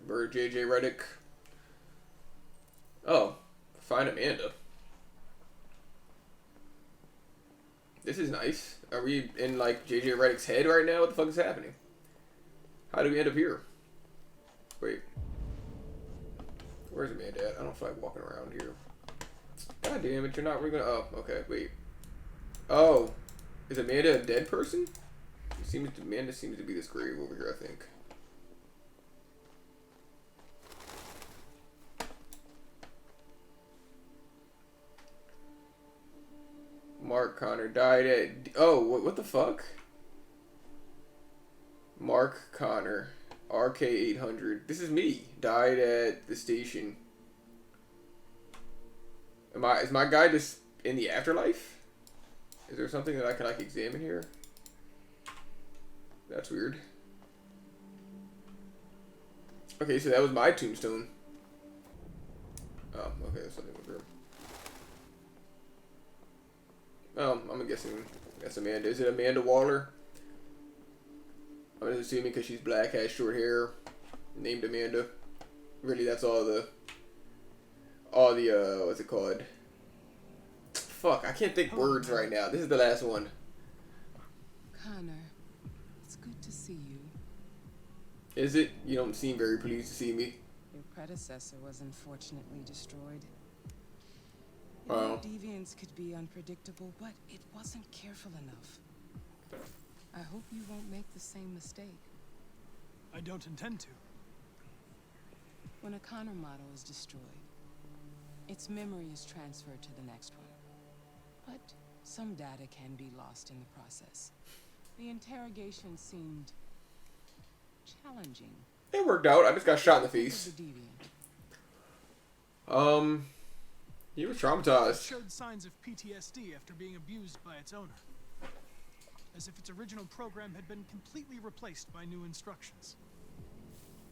Bird JJ Reddick. Oh, find Amanda. This is nice. Are we in like JJ Reddick's head right now? What the fuck is happening? How do we end up here? Wait. Where's Amanda at? I don't feel like walking around here. God damn it, you're not really gonna. Oh, okay, wait. Oh. Is Amanda a dead person? Amanda seems to be this grave over here, I think. Mark Connor died at... Oh, what the fuck? Mark Connor, RK800. This is me. Died at the station. Is my guy just in the afterlife? Is there something that I can like examine here? That's weird. Okay, so that was my tombstone. Oh, okay, that's something over here. Oh, I'm guessing that's Amanda. Is it Amanda Waller? I'm just assuming because she's black, has short hair, named Amanda. Really, that's all the what's it called? Fuck, I can't think words right now. This is the last one. Connor, it's good to see you. Is it? You don't seem very pleased to see me. Your predecessor was unfortunately destroyed. Oh. Deviants could be unpredictable, but it wasn't careful enough. I hope you won't make the same mistake. I don't intend to. When a Connor model is destroyed, its memory is transferred to the next one. But some data can be lost in the process. The interrogation seemed challenging. It worked out. I just got shot in the face. He was It traumatized. showed signs of PTSD after being abused by its owner. As if its original program had been completely replaced by new instructions.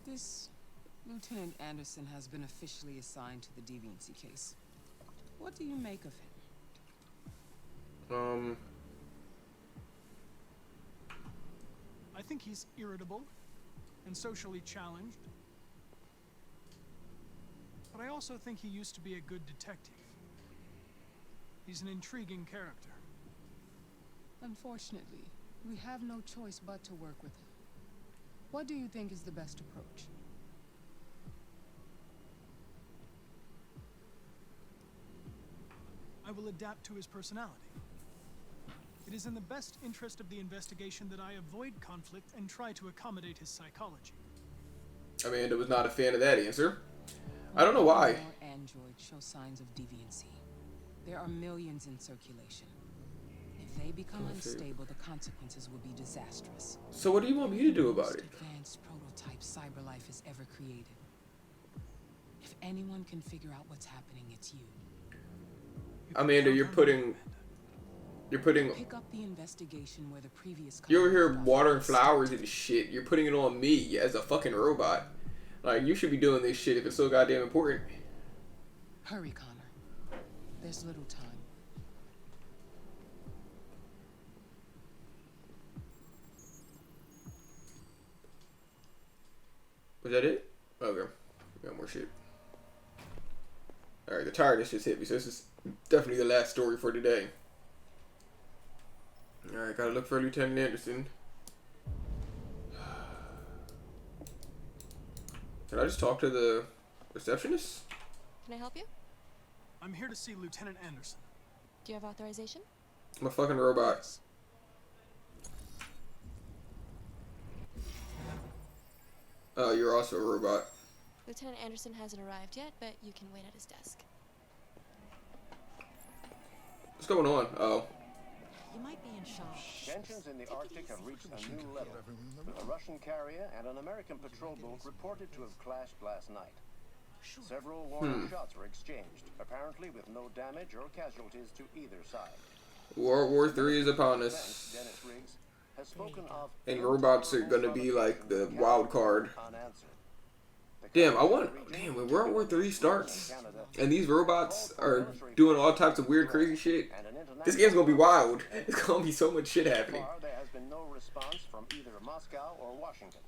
This Lieutenant Anderson has been officially assigned to the deviancy case. What do you make of him? I think he's irritable and socially challenged. But I also think he used to be a good detective. He's an intriguing character. Unfortunately, we have no choice but to work with him. What do you think is the best approach? I will adapt to his personality. It is in the best interest of the investigation that I avoid conflict and try to accommodate his psychology. Amanda was not a fan of that answer. I don't know why. More androids show signs of deviancy. There are millions in circulation. If they become unstable, the consequences will be disastrous. So what do you want me to do about it? Most advanced prototype cyberlife has ever created. If anyone can figure out what's happening, it's you. Amanda, you're putting Pick up the investigation where the previous. you over here watering flowers and shit. You're putting it on me as a fucking robot. Like, you should be doing this shit if it's so goddamn important. Hurry, Connor. There's little time. Was that it? Okay. We got more shit. Alright, the tiredness just hit me, so this is definitely the last story for today. Alright, gotta look for Lieutenant Anderson. Can I just talk to the receptionist? Can I help you? I'm here to see Lieutenant Anderson. Do you have authorization? I'm a fucking robot. Yes. Oh, you're also a robot. Lieutenant Anderson hasn't arrived yet, but you can wait at his desk. What's going on? Oh. You might be in shock. Tensions in the Arctic have reached a new level. A Russian carrier and an American patrol boat reported to have clashed last night. Several warning shots were exchanged, apparently with no damage or casualties to either side. World War III is upon us. Dennis Riggs has spoken of And robots are gonna be like the wild card. unanswered. Damn, when World War III starts, and these robots are doing all types of weird, crazy shit, this game's gonna be wild. It's gonna be so much shit happening. There has been no response from either Moscow or Washington.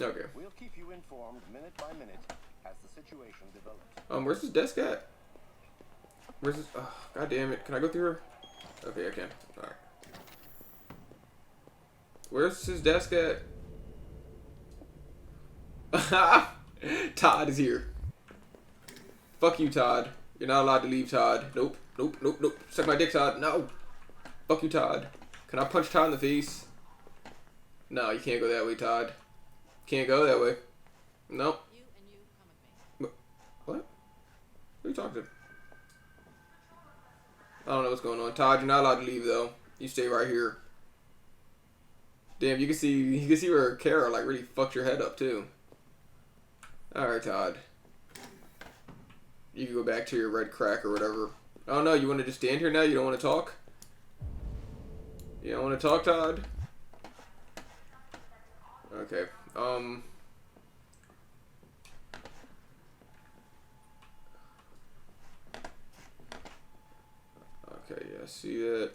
Okay. We'll keep you informed minute by minute as the situation develops. Where's this desk at? Where's this? Oh, God damn it. Can I go through her? Okay, I can. Alright. Where's his desk at? Todd is here. Fuck you, Todd. You're not allowed to leave, Todd. Nope. Nope, nope, nope. Suck my dick, Todd. No. Fuck you, Todd. Can I punch Todd in the face? No, you can't go that way, Todd. Can't go that way. Nope. You and you come with me. What? Who are you talking to? I don't know what's going on. Todd, you're not allowed to leave, though. You stay right here. Damn, you can see where Kara, like, really fucked your head up, too. Alright, Todd. You can go back to your red crack or whatever. Oh, no, you want to just stand here now? You don't want to talk? You don't want to talk, Todd? Okay. Okay, yeah, see that.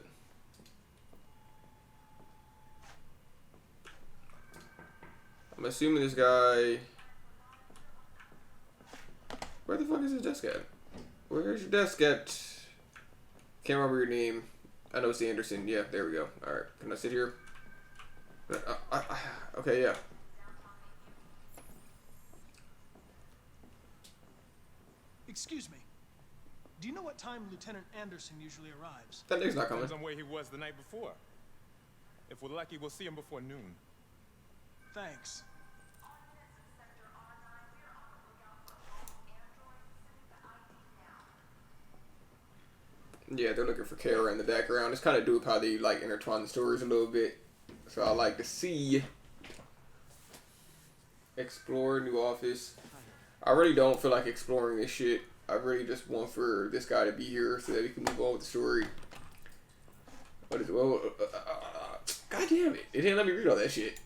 I'm assuming this guy... Where the fuck is his desk at? Where's your desk at? Can't remember your name. I know it's Anderson. Yeah, there we go. Alright, can I sit here? Okay, yeah. Excuse me. Do you know what time Lieutenant Anderson usually arrives? That nigga's not coming. Depends on where he was the night before. If we're lucky, we'll see him before noon. Thanks. Yeah, they're looking for Kara in the background. It's kind of dope how they like intertwine the stories a little bit. So I like to see. Explore new office. I really don't feel like exploring this shit. I really just want for this guy to be here so that we can move on with the story. What is it? Well, God damn it! It didn't let me read all that shit.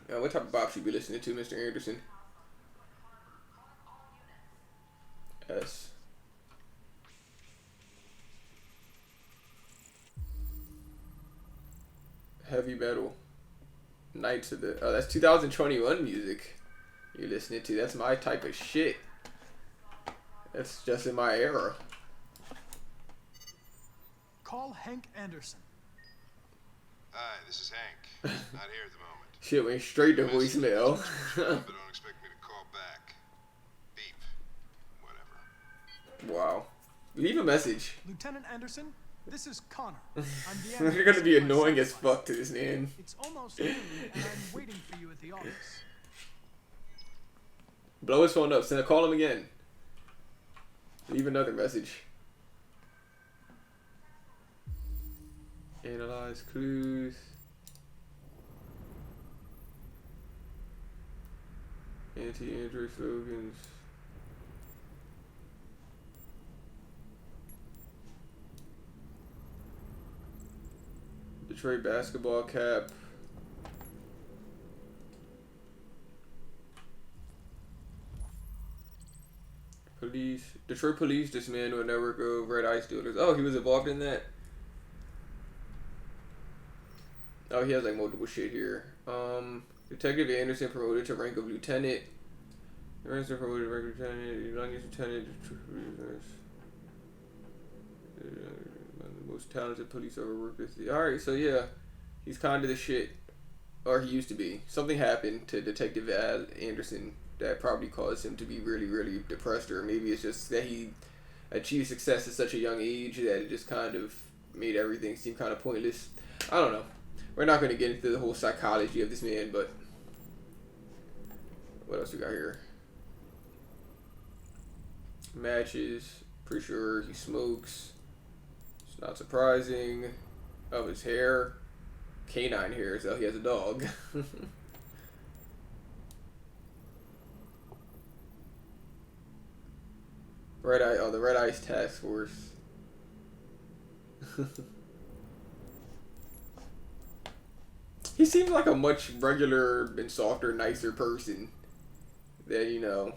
What type of bop should you be listening to, Mr. Anderson? S. Heavy metal. Knights of the... Oh, that's 2021 music you're listening to. That's my type of shit. That's just in my era. Call Hank Anderson. Hi, this is Hank. Not here at the moment. Shit went straight to voicemail. But don't expect me to call back. Beep. Whatever. Wow. Leave a message. Lieutenant Anderson, this is Connor. I'm the You're gonna be annoying as fuck to this man. It's almost noon, and I'm waiting for you at the office. Blow his phone up. Call him again. Leave another message. Analyze clues. Anti-Android slogans. Detroit basketball cap. Detroit police dismantled a network of red ice dealers. Oh, he was involved in that? Oh, he has like multiple shit here. Detective Anderson promoted to rank of lieutenant. Anderson promoted to rank of lieutenant. Youngest lieutenant. The most talented police ever worked with. Alright, so yeah. He's kind of the shit. Or he used to be. Something happened to Detective Anderson that probably caused him to be really, really depressed. Or maybe it's just that he achieved success at such a young age that it just kind of made everything seem kind of pointless. I don't know. We're not going to get into the whole psychology of this man, but what else we got here? Matches. Pretty sure he smokes. It's not surprising. Oh, his hair. Canine hair, so he has a dog. Red Eye. Oh, the Red Ice Task Force. He seems like a much regular and softer, nicer person than, you know,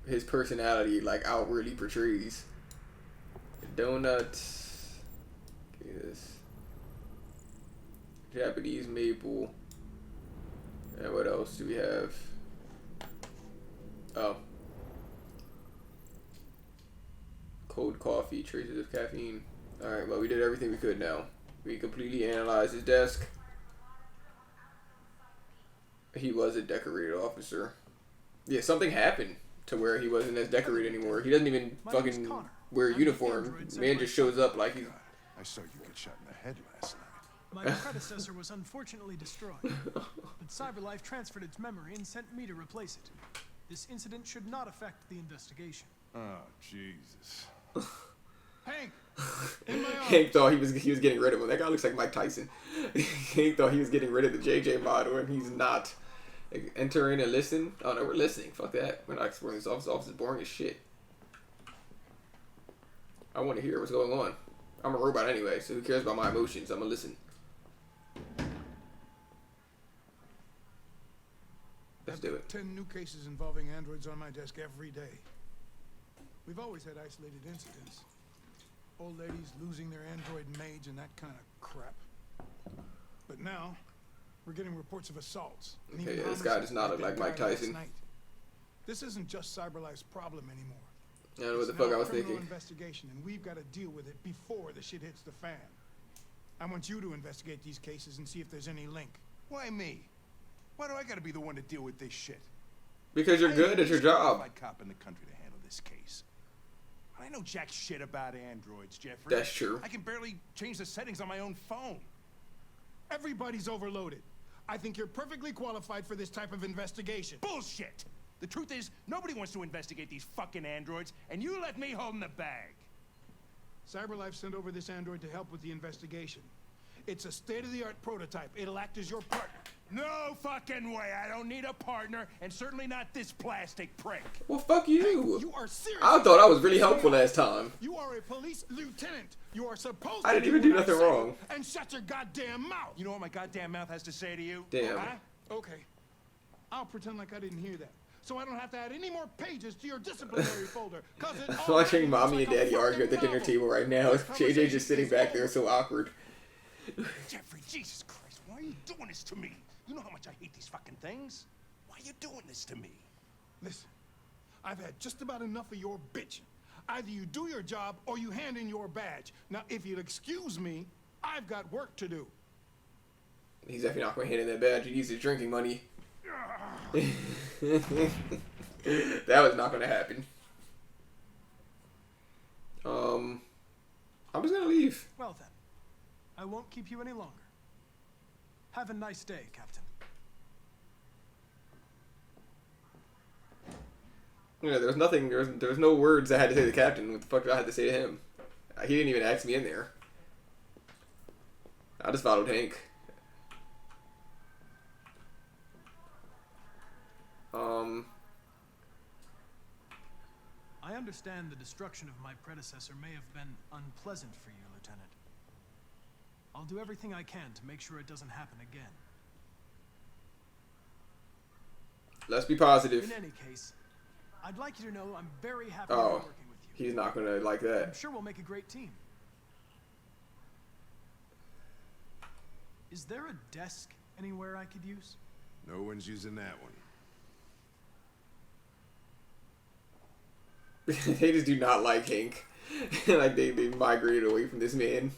his personality, like, outwardly portrays. Donuts. Okay, this. Japanese maple. And what else do we have? Oh. Cold coffee, traces of caffeine. Alright, well, we did everything we could now. We completely analyzed his desk. He was a decorated officer. Yeah, something happened to where he wasn't as decorated anymore. He doesn't even fucking wear a uniform. Man just shows up like he's... I saw you get shot in the head last night. My predecessor was unfortunately destroyed, but CyberLife transferred its memory and sent me to replace it. This incident should not affect the investigation. Oh, Jesus. Hank! In my arms! Hank thought he was getting rid of him. That guy looks like Mike Tyson. Hank thought he was getting rid of the JJ model, and he's not. Like, enter in and listen. Oh no, we're listening. Fuck that. We're not exploring this office. The office is boring as shit. I want to hear what's going on. I'm a robot anyway, so who cares about my emotions? I'm gonna listen. Let's do it. 10 new cases involving androids on my desk every day. We've always had isolated incidents. Old ladies losing their android maids and that kind of crap. But now, we're getting reports of assaults. And Okay, even this guy does not look like Mike homicides Tyson. last night. This isn't just CyberLife's problem anymore. I don't know what It's the fuck now I was a criminal thinking. investigation, and we've got to deal with it before the shit hits the fan. I want you to investigate these cases and see if there's any link. Why me? Why do I gotta be the one to deal with this shit? Because you're good at your job. I cop in the country to handle this case. I know jack shit about androids, Jeffrey. That's true. I can barely change the settings on my own phone. Everybody's overloaded. I think you're perfectly qualified for this type of investigation. Bullshit! The truth is, nobody wants to investigate these fucking androids, and you let me hold the bag. CyberLife sent over this android to help with the investigation. It's a state-of-the-art prototype. It'll act as your partner. No fucking way! I don't need a partner, and certainly not this plastic prick. Well, fuck you. You are serious. I thought I was really helpful last time. You are a police lieutenant. You are supposed I to didn't even do what I nothing say wrong. And shut your goddamn mouth. You know what my goddamn mouth has to say to you? Damn. Huh? Okay. I'll pretend like I didn't hear that. So I don't have to add any more pages to your disciplinary folder. Cause it I'm watching already mommy looks and like a daddy argue at the fucking dinner novel. table right now. This JJ just sitting conversation back there, is so awkward. Jeffrey, Jesus Christ, why are you doing this to me? You know how much I hate these fucking things? Why are you doing this to me? Listen, I've had just about enough of your bitching. Either you do your job or you hand in your badge. Now, if you'll excuse me, I've got work to do. He's definitely not going to hand in that badge. He needs his drinking money. That was not going to happen. I'm just going to leave. Well then, I won't keep you any longer. Have a nice day, Captain. Yeah, there was nothing. There was no words I had to say to the captain. What the fuck did I have to say to him? He didn't even ask me in there. I just followed Hank. I understand the destruction of my predecessor may have been unpleasant for you, Lieutenant. I'll do everything I can to make sure it doesn't happen again. Let's be positive. In any case, I'd like you to know I'm very happy to be working with you. He's not gonna like I'm that. sure we'll make a great team. Is there a desk anywhere I could use? No one's using that one. They just do not like Hank. Like they migrated away from this man.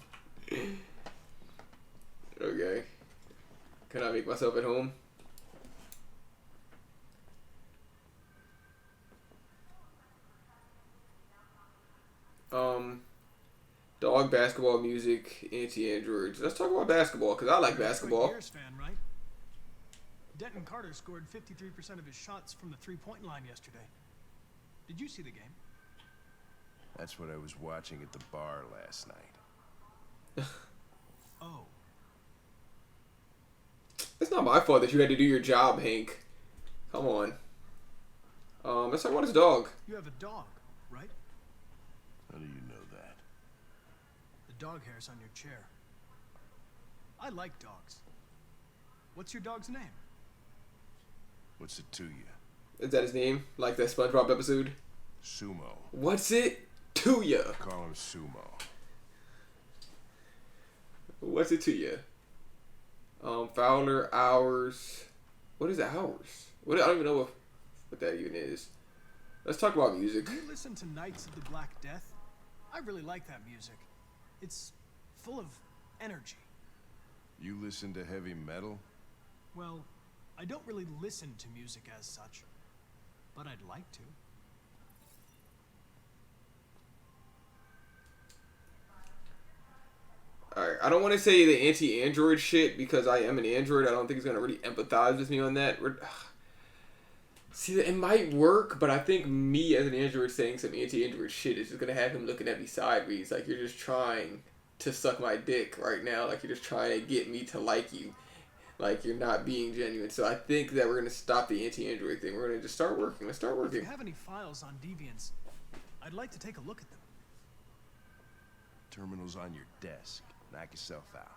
Okay. Can I make myself at home? Dog, basketball, music, anti-androids. Let's talk about basketball, because I like You're a basketball. Detroit Bears fan, right? Denton Carter scored 53% of his shots from the three-point line yesterday. Did you see the game? That's what I was watching at the bar last night. Oh. It's not my fault that you had to do your job, Hank. Come on. Let's talk about his dog. You have a dog, right? How do you know that? The dog hair's on your chair. I like dogs. What's your dog's name? What's it to you? Is that his name? Like that SpongeBob episode? Sumo. What's it to ya? Call him Sumo. What's it to ya? Fowler, Hours, What is ours? What, I don't even know what that even is. Let's talk about music. Do you listen to Knights of the Black Death? I really like that music. It's full of energy. You listen to heavy metal? Well, I don't really listen to music as such, but I'd like to. Alright, I don't want to say the anti-Android shit because I am an Android. I don't think it's going to really empathize with me on that. See, it might work, but I think me as an Android saying some anti-Android shit is just going to have him looking at me sideways. Like, you're just trying to suck my dick right now. Like, you're just trying to get me to like you. Like, you're not being genuine. So I think that we're going to stop the anti-Android thing. We're going to just start working. Let's start working. If you have any files on Deviants, I'd like to take a look at them. Terminal's on your desk. Knock yourself out.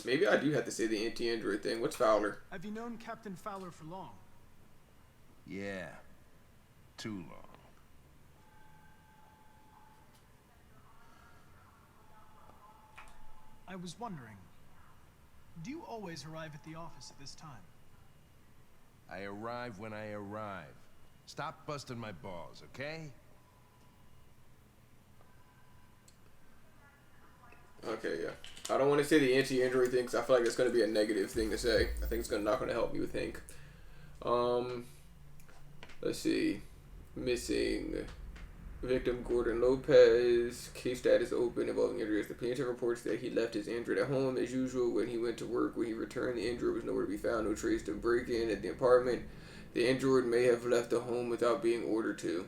Maybe I do have to say the anti-Android thing. What's Fowler? Have you known Captain Fowler for long? Yeah. Too long. I was wondering, do you always arrive at the office at this time? I arrive when I arrive. Stop busting my balls, okay? Okay, yeah. I don't want to say the anti-Android thing because I feel like it's going to be a negative thing to say. I think it's not going to help me with Hank. Let's see. Missing. Victim Gordon Lopez. Case status open involving Android. The plaintiff reports that he left his Android at home as usual when he went to work. When he returned, the Android was nowhere to be found. No trace of break-in at the apartment. The Android may have left the home without being ordered to.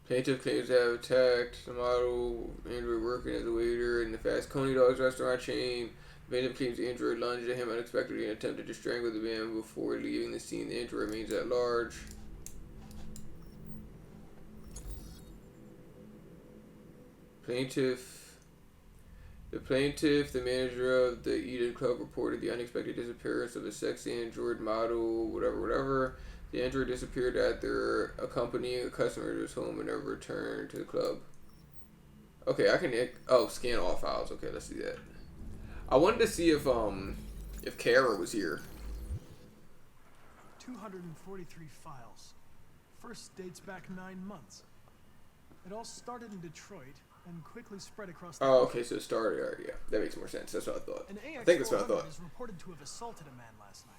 Plaintiff claims to have attacked the model Android working as a waiter in the Fast Coney Dogs restaurant chain. Plaintiff claims the Android lunged at him unexpectedly and attempted to strangle the man before leaving the scene. The Android remains at large. The plaintiff, the manager of the Eden Club, reported the unexpected disappearance of a sexy Android model, whatever. The Android disappeared after accompanying a customer to his home and never returned to the club. Okay, I can... Oh, scan all files. Okay, let's do that. I wanted to see if Kara was here. 243 files. First dates back 9 months. It all started in Detroit and quickly spread across the Oh, country. okay, so it started already. Yeah, that makes more sense. That's what I thought. An I think that's what I AX-400 thought. is reported to have assaulted a man last night.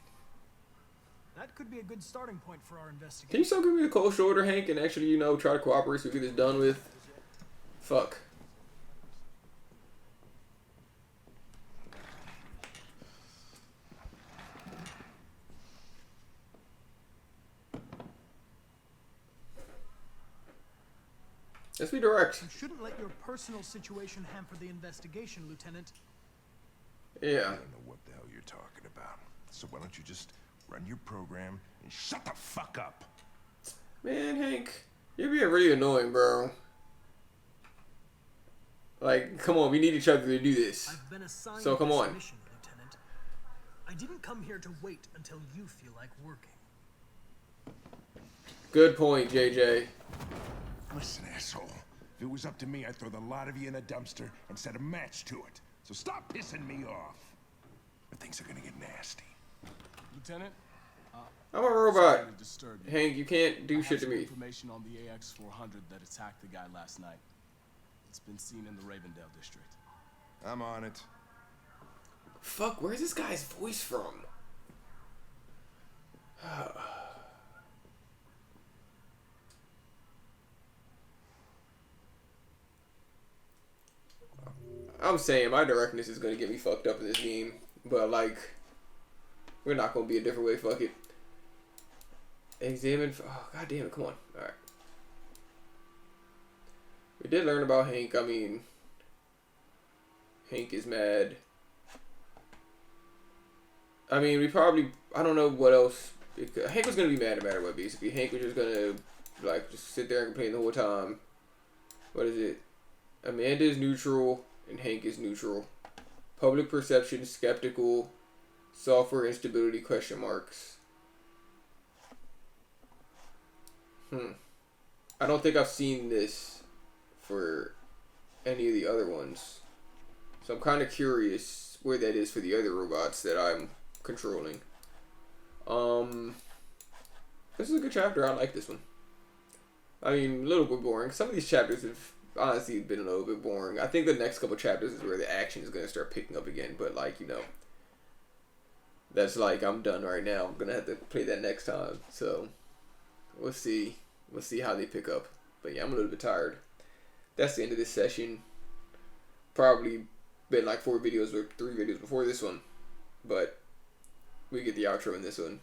That could be a good starting point for our Can investigation. you still give me a cold shoulder, Hank, and actually, try to cooperate so we get this done with? Fuck. Let's be direct. You shouldn't let your personal situation hamper the investigation, Lieutenant. I Yeah. don't know what the hell you're talking about. So why don't you just run your program and shut the fuck up? Man, Hank, you're being really annoying, bro. Like, come on, we need each other to do this. I've been assigned So come this on. mission, Lieutenant. I didn't come here to wait until you feel like working. Good point, JJ. Listen, asshole. If it was up to me, I'd throw the lot of you in a dumpster and set a match to it. So stop pissing me off. But things are gonna get nasty. Lieutenant, I'm a robot. sorry to disturb you. Hank, you can't I do have shit to some me. information on the AX-400 that attacked the guy last night. It's been seen in the Ravendale district. I'm on it. Fuck, where's this guy's voice from? I'm saying my directness is gonna get me fucked up in this game, but like, we're not gonna be a different way. Fuck it. Examine. Oh, god damn it! Come on. All right. We did learn about Hank. I mean, Hank is mad. I mean, we probably... I don't know what else... Hank was going to be mad no matter what, basically. Hank was just going to, like, just sit there and complain the whole time. What is it? Amanda is neutral, and Hank is neutral. Public perception, skeptical. Software instability, question marks. I don't think I've seen this for any of the other ones. So I'm kind of curious where that is for the other robots that I'm controlling. This is a good chapter. I like this one. I mean, a little bit boring. Some of these chapters have honestly been a little bit boring. I think the next couple chapters is where the action is going to start picking up again. But, like, you know, that's like, I'm done right now. I'm going to have to play that next time. So, we'll see. We'll see how they pick up. But, yeah, I'm a little bit tired. That's the end of this session. Probably been like 4 videos or 3 videos before this one. But, we get the outro in this one.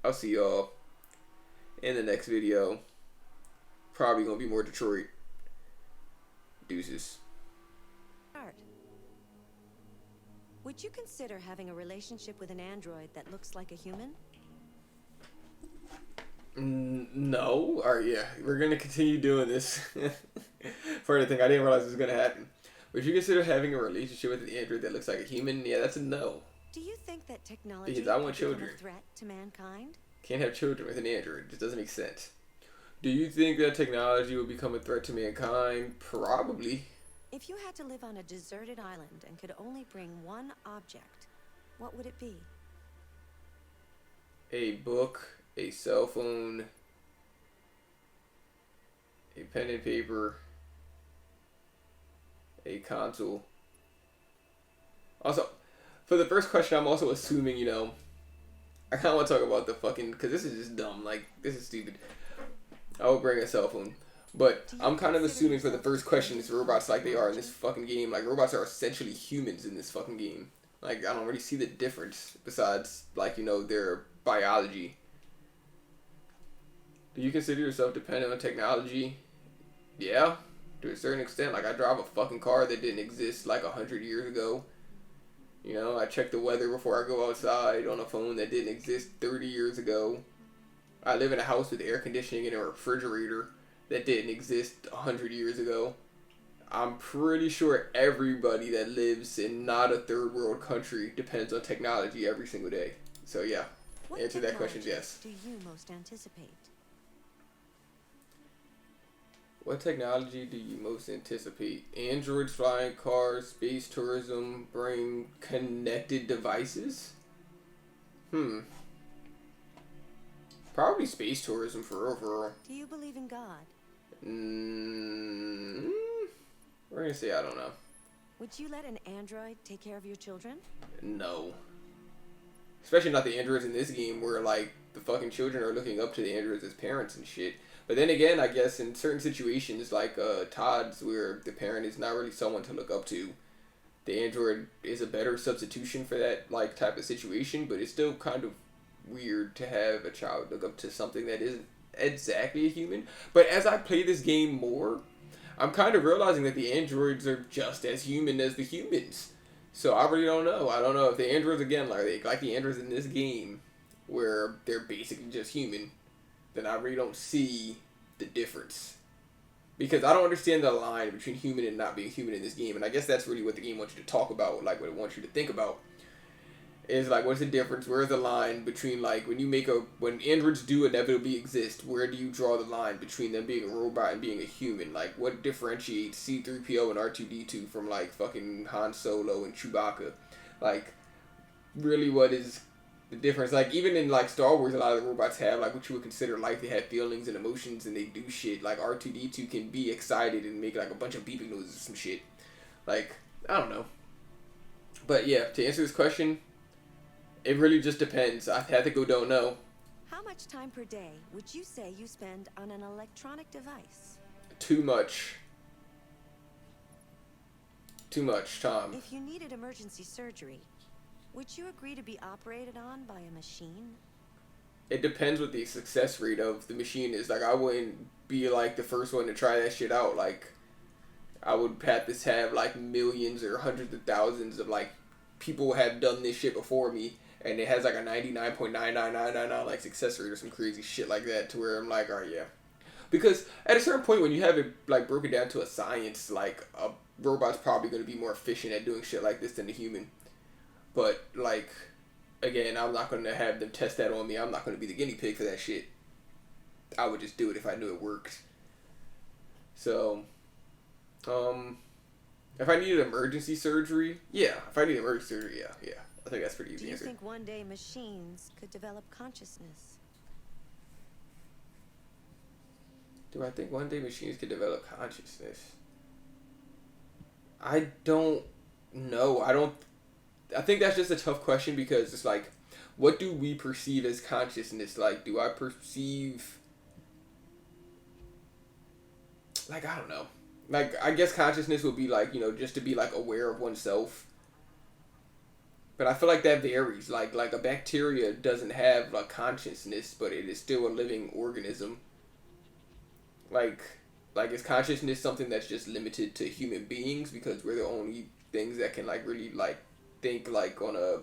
I'll see y'all in the next video. Probably gonna be more Detroit. Deuces. Would you consider having a relationship with an android that looks like a human? No. Alright, yeah. We're gonna continue doing this. For the thing, I didn't realize it was gonna happen. Would you consider having a relationship with an android that looks like a human? Yeah, that's a no. Do you think that technology because I want could become children. a threat to mankind? Can't have children with an android. It just doesn't make sense. Do you think that technology will become a threat to mankind? Probably. If you had to live on a deserted island and could only bring one object, what would it be? A book, a cell phone, a pen and paper, a console. Also, for the first question, I'm also assuming, you know, I kind of want to talk about the fucking, because this is just dumb. Like, this is stupid. I would bring a cell phone. But I'm kind of assuming for the first question it's robots like they are in this fucking game. Like, robots are essentially humans in this fucking game. Like, I don't really see the difference besides, like, you know, their biology. Do you consider yourself dependent on technology? Yeah, to a certain extent. Like, I drive a fucking car that didn't exist like 100 years ago. You know, I check the weather before I go outside on a phone that didn't exist 30 years ago. I live in a house with air conditioning and a refrigerator that didn't exist 100 years ago. I'm pretty sure everybody that lives in not a third world country depends on technology every single day. So yeah, answer that question, yes. Do you most anticipate? What technology do you most anticipate? Androids, flying cars, space tourism, bring connected devices? Probably space tourism for real. Do you believe in God? We're gonna say I don't know. Would you let an android take care of your children? No. Especially not the androids in this game where, like, the fucking children are looking up to the androids as parents and shit. But then again, I guess in certain situations, like Todd's, where the parent is not really someone to look up to, the android is a better substitution for that, like, type of situation, but it's still kind of weird to have a child look up to something that isn't exactly a human. But as I play this game more, I'm kind of realizing that the androids are just as human as the humans. So I really don't know. I don't know if the androids, again, like the androids in this game, where they're basically just human, then I really don't see the difference. Because I don't understand the line between human and not being human in this game. And I guess that's really what the game wants you to talk about, like what it wants you to think about. Is like, what's the difference? Where's the line between, like, when androids do inevitably exist, where do you draw the line between them being a robot and being a human? Like, what differentiates C-3PO and R2-D2 from, like, fucking Han Solo and Chewbacca? Like, really, what is the difference? Like, even in, like, Star Wars, a lot of the robots have, like, what you would consider life. They have feelings and emotions, and they do shit. Like, R2-D2 can be excited and make, like, a bunch of beeping noises or some shit. Like, I don't know. But, yeah, to answer this question, it really just depends. I have to go don't know. How much time per day would you say you spend on an electronic device? Too much. Too much time. If you needed emergency surgery, would you agree to be operated on by a machine? It depends what the success rate of the machine is. Like, I wouldn't be, like, the first one to try that shit out. Like, I would have to have, like, millions or hundreds of thousands of, like, people have done this shit before me. And it has like a 99.99999 like success rate or some crazy shit like that, to where I'm like, alright, yeah. Because at a certain point when you have it like broken down to a science, like a robot's probably going to be more efficient at doing shit like this than the human. But like, again, I'm not going to have them test that on me. I'm not going to be the guinea pig for that shit. I would just do it if I knew it worked. So, if I needed emergency surgery, yeah. If I need emergency surgery, yeah. I think that's pretty easy Do you answer. think one day machines could develop consciousness? Do I think one day machines could develop consciousness? I don't know. I think that's just a tough question because it's like, what do we perceive as consciousness? Like, do I perceive... Like, I don't know. Like, I guess consciousness would be like, just to be like aware of oneself. But I feel like that varies. Like a bacteria doesn't have like consciousness, but it is still a living organism. Like is consciousness something that's just limited to human beings because we're the only things that can like really like think like on a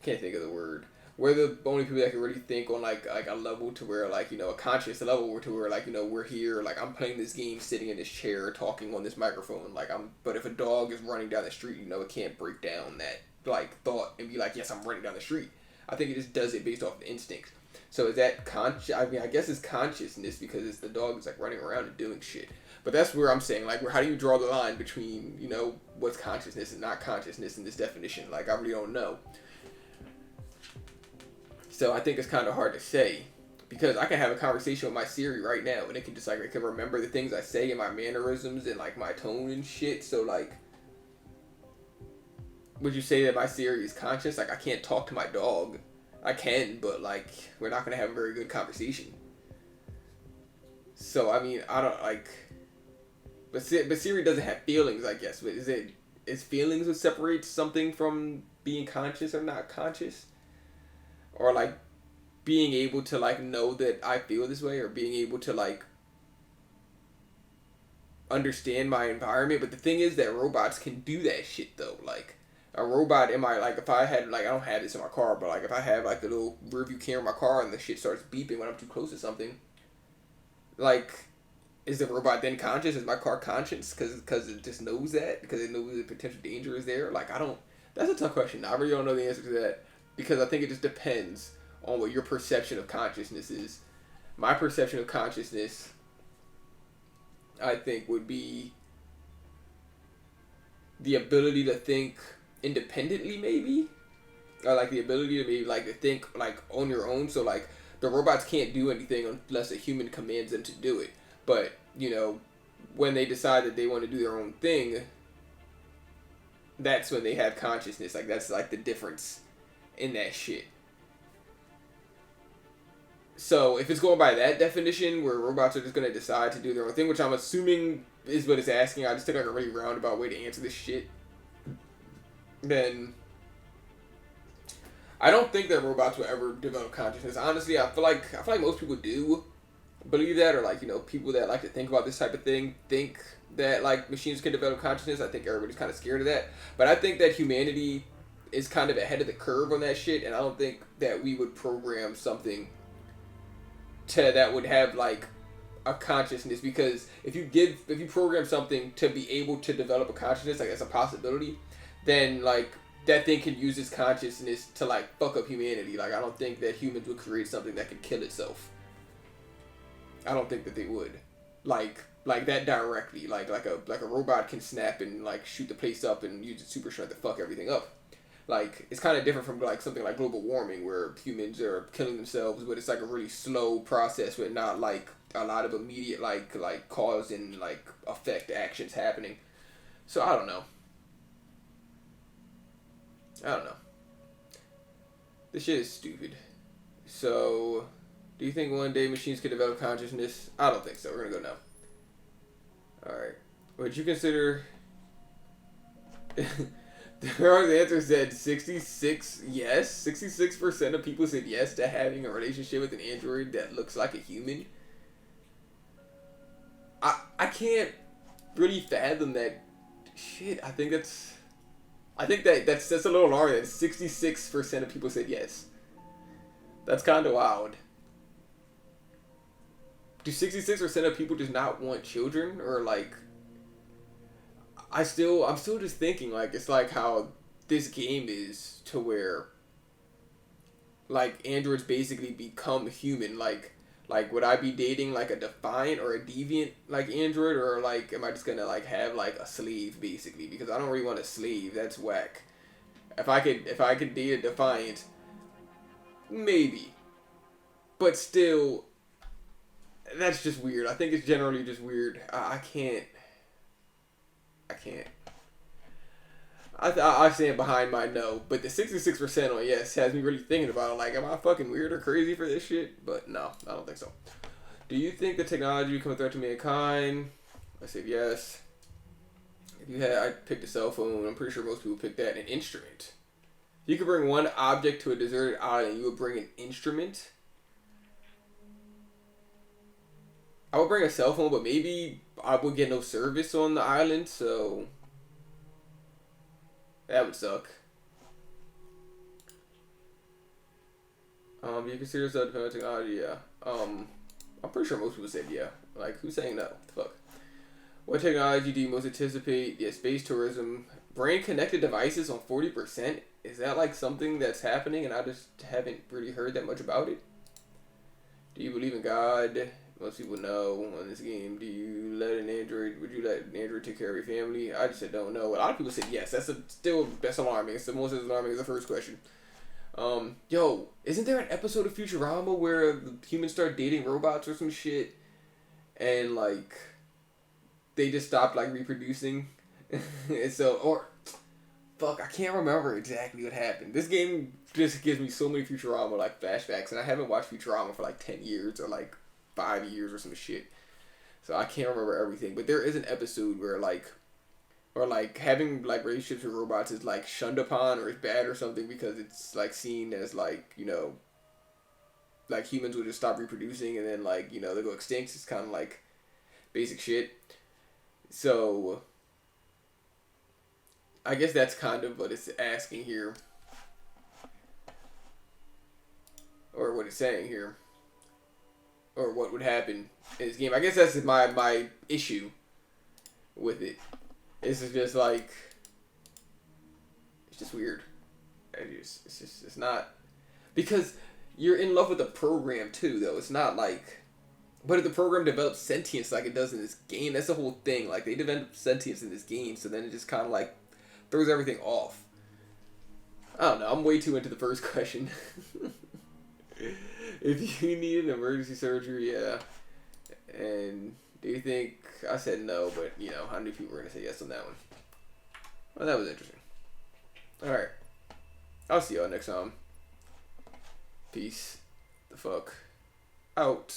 can't think of the word. We're the only people that can really think on like a level to where like a conscious level to where like we're here, like I'm playing this game sitting in this chair talking on this microphone, but if a dog is running down the street, it can't break down that like thought and be like, yes, I'm running down the street. I think it just does it based off of instinct. So is that I mean, I guess it's consciousness because it's the dog is like running around and doing shit. But that's where I'm saying, like, how do you draw the line between, what's consciousness and not consciousness in this definition? Like, I really don't know. So I think it's kind of hard to say because I can have a conversation with my Siri right now and it can just like, it can remember the things I say and my mannerisms and like my tone and shit. So like, would you say that my Siri is conscious? Like, I can't talk to my dog. I can, but like, we're not going to have a very good conversation. So, I mean, I don't like, but Siri doesn't have feelings, I guess. But is feelings what separates something from being conscious or not conscious? Or like being able to like know that I feel this way or being able to like understand my environment. But the thing is that robots can do that shit though. Like a robot in my, like if I had like, I don't have this in my car, but like if I have like the little rear view camera in my car and the shit starts beeping when I'm too close to something, like is the robot then conscious? Is my car conscious because it just knows that? Because it knows the potential danger is there? Like that's a tough question. I really don't know the answer to that. Because I think it just depends on what your perception of consciousness is. My perception of consciousness, I think, would be the ability to think independently, maybe? Or, like, the ability to maybe, like, to think, like, on your own. So, like, the robots can't do anything unless a human commands them to do it. But, when they decide that they want to do their own thing, that's when they have consciousness. Like, that's, like, the difference in that shit. So if it's going by that definition where robots are just going to decide to do their own thing, which I'm assuming is what it's asking, I just took like a really roundabout way to answer this shit, then I don't think that robots will ever develop consciousness. Honestly, I feel like most people do believe that, or like people that like to think about this type of thing think that like machines can develop consciousness. I think everybody's kind of scared of that, but I think that humanity is kind of ahead of the curve on that shit, and I don't think that we would program something that would have like a consciousness, because if you program something to be able to develop a consciousness, like that's a possibility, then like that thing can use its consciousness to like fuck up humanity. Like I don't think that humans would create something that could kill itself. I don't think that they would. Like that directly. Like a robot can snap and like shoot the place up and use its super strength to fuck everything up. Like, it's kind of different from, like, something like global warming where humans are killing themselves, but it's, like, a really slow process with not, like, a lot of immediate, like cause and, like, effect actions happening. So, I don't know. This shit is stupid. So, do you think one day machines could develop consciousness? I don't think so. We're gonna go no. Alright. Would you consider... The answer said 66 yes. 66% of people said yes to having a relationship with an android that looks like a human. I can't really fathom that shit. I think that's a little alarming that 66% of people said yes. That's kind of wild. Do 66% of people just not want children, or like I'm still just thinking, like, it's like how this game is to where, like, androids basically become human. Like, Like, would I be dating like a defiant or a deviant like android, or like am I just gonna like have like a slave basically? Because I don't really want a slave. That's whack. If I could date a defiant, maybe. But still, that's just weird. I think it's generally just weird. I can't. I stand behind my no, but the 66% on yes has me really thinking about it. Like, am I fucking weird or crazy for this shit? But no, I don't think so. Do you think the technology will become a threat to mankind? I said yes. If you had, I picked a cell phone. I'm pretty sure most people picked that. An instrument. If you could bring one object to a deserted island, you would bring an instrument. I would bring a cell phone, but maybe I would get no service on the island, so that would suck. Do you consider yourself dependent on technology? Yeah. I'm pretty sure most people said yeah. Like, who's saying no? What the fuck? What technology do you most anticipate? Yeah, space tourism. Brain connected devices on 40%. Is that like something that's happening and I just haven't really heard that much about it? Do you believe in God? Most people know on this game. Would you let an android take care of your family? I just said don't know. A lot of people said yes. That's alarming. It's the most alarming as the first question. Yo, isn't there an episode of Futurama where the humans start dating robots or some shit? And like they just stopped like reproducing. And so fuck, I can't remember exactly what happened. This game just gives me so many Futurama like flashbacks, and I haven't watched Futurama for like 10 years or like 5 years or some shit. So I can't remember everything. But there is an episode where like having like relationships with robots is like shunned upon or is bad or something because it's like seen as like, you know, like humans will just stop reproducing and then like, you know, they go extinct. It's kind of like basic shit. So I guess that's kind of what it's asking here. Or what it's saying here. Or what would happen in this game. I guess that's my issue with it. It's just like, it's just weird. It's not, because you're in love with the program too, though. It's not like, but if the program develops sentience like it does in this game, that's the whole thing. Like, they develop sentience in this game, so then it just kind of like throws everything off. I don't know. I'm way too into the first question. If you need an emergency surgery, yeah. And do you think, I said no, but you know, how many people were going to say yes on that one? Well, that was interesting. Alright. I'll see y'all next time. Peace the fuck out.